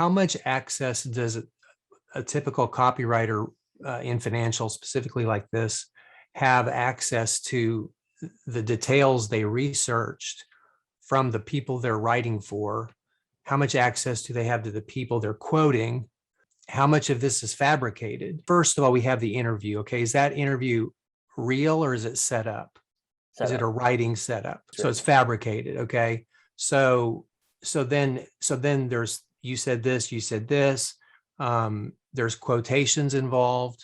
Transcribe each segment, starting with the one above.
how much access does a typical copywriter in financial, specifically like this, have access to the details they researched from the people they're writing for? How much access do they have to the people they're quoting? How much of this is fabricated? First of all, we have the interview. Okay, is that interview real or is it set up? Is it a writing setup? Sure. So it's fabricated. Okay. So then there's, you said this, you said this. There's quotations involved.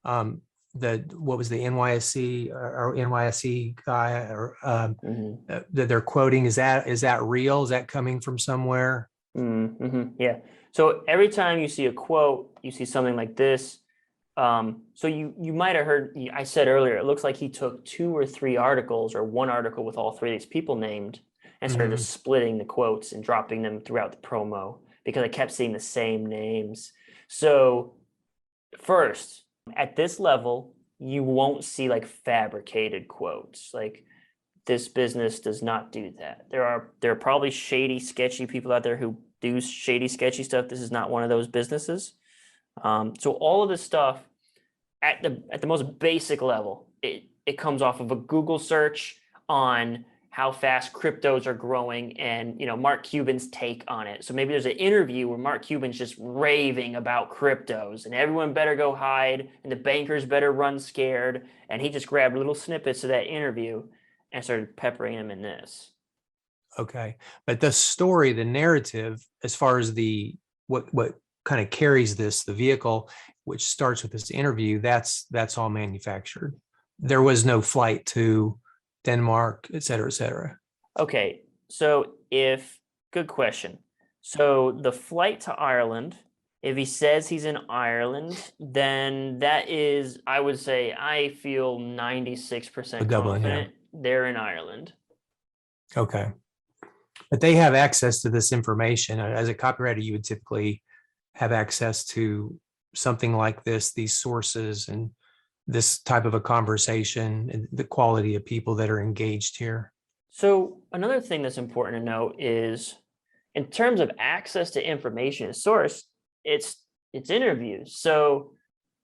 What was the NYSE or NYSE guy or that they're quoting? Is that real? Is that coming from somewhere? Yeah. So every time you see a quote, you see something like this. So you might have heard, I said earlier, it looks like he took 2 or 3 articles or one article with all 3 of these people named and started just splitting the quotes and dropping them throughout the promo because I kept seeing the same names. So first, at this level, you won't see like fabricated quotes. Like this business does not do that. There are probably shady, sketchy people out there who do shady, sketchy stuff. This is not one of those businesses. So all of this stuff at the most basic level, it comes off of a Google search on how fast cryptos are growing and Mark Cuban's take on it. So maybe there's an interview where Mark Cuban's just raving about cryptos and everyone better go hide and the bankers better run scared. And he just grabbed little snippets of that interview and started peppering them in this. Okay. But the story, the narrative, as far as what kind of carries this, the vehicle, which starts with this interview, that's all manufactured. There was no flight to Denmark, et cetera, et cetera. Okay. So good question. So the flight to Ireland, if he says he's in Ireland, then that is, I would say, I feel 96% Dublin, confident they're in Ireland. Okay. But they have access to this information. As a copywriter, you would typically have access to something like this, these sources and this type of a conversation and the quality of people that are engaged here. So another thing that's important to note is in terms of access to information and source, it's interviews. So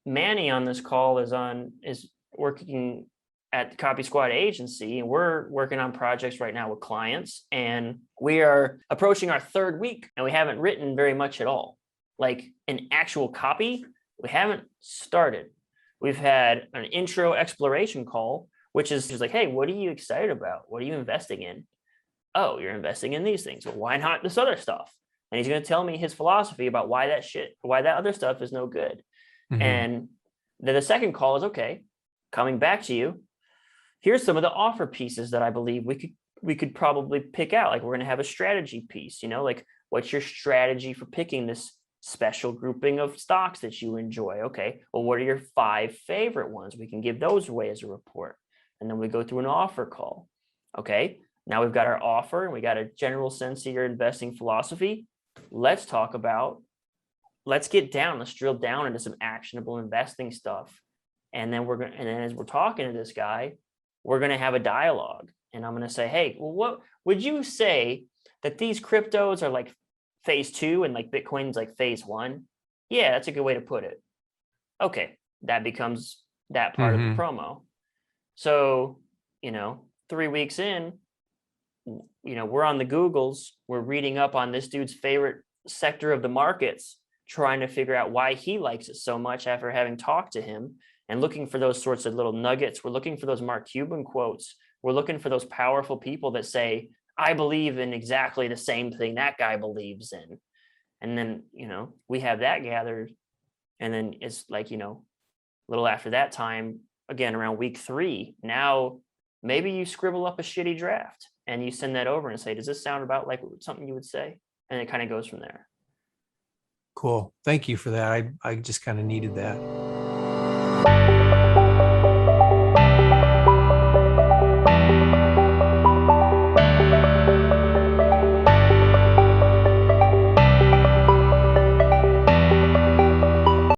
Manny on this call is working at the Copy Squad agency, and we're working on projects right now with clients, and we are approaching our 3rd week and we haven't written very much at all. Like an actual copy, we haven't started. We've had an intro exploration call, which is just like, hey, what are you excited about? What are you investing in? Oh, you're investing in these things. Well, why not this other stuff? And he's going to tell me his philosophy about why that other stuff is no good. And then the second call is, okay, coming back to you, here's some of the offer pieces that I believe we could probably pick out. Like we're going to have a strategy piece, like what's your strategy for picking this special grouping of stocks that you enjoy? Okay, well, what are your 5 favorite ones? We can give those away as a report. And then we go through an offer call. Okay, now we've got our offer and we got a general sense of your investing philosophy. Let's drill down into some actionable investing stuff. And then as we're talking to this guy, we're going to have a dialogue. And I'm going to say, hey, well, what would you say that these cryptos are like phase 2 and like Bitcoin's like phase 1? Yeah, that's a good way to put it. Okay, that becomes that part of the promo. So, 3 weeks in, we're on the Googles, we're reading up on this dude's favorite sector of the markets, trying to figure out why he likes it so much after having talked to him and looking for those sorts of little nuggets. We're looking for those Mark Cuban quotes. We're looking for those powerful people that say, I believe in exactly the same thing that guy believes in. And then, we have that gathered. And then it's like, a little after that time, again, around week 3, now maybe you scribble up a shitty draft and you send that over and say, does this sound about like something you would say? And it kind of goes from there. Cool. Thank you for that. I just kind of needed that.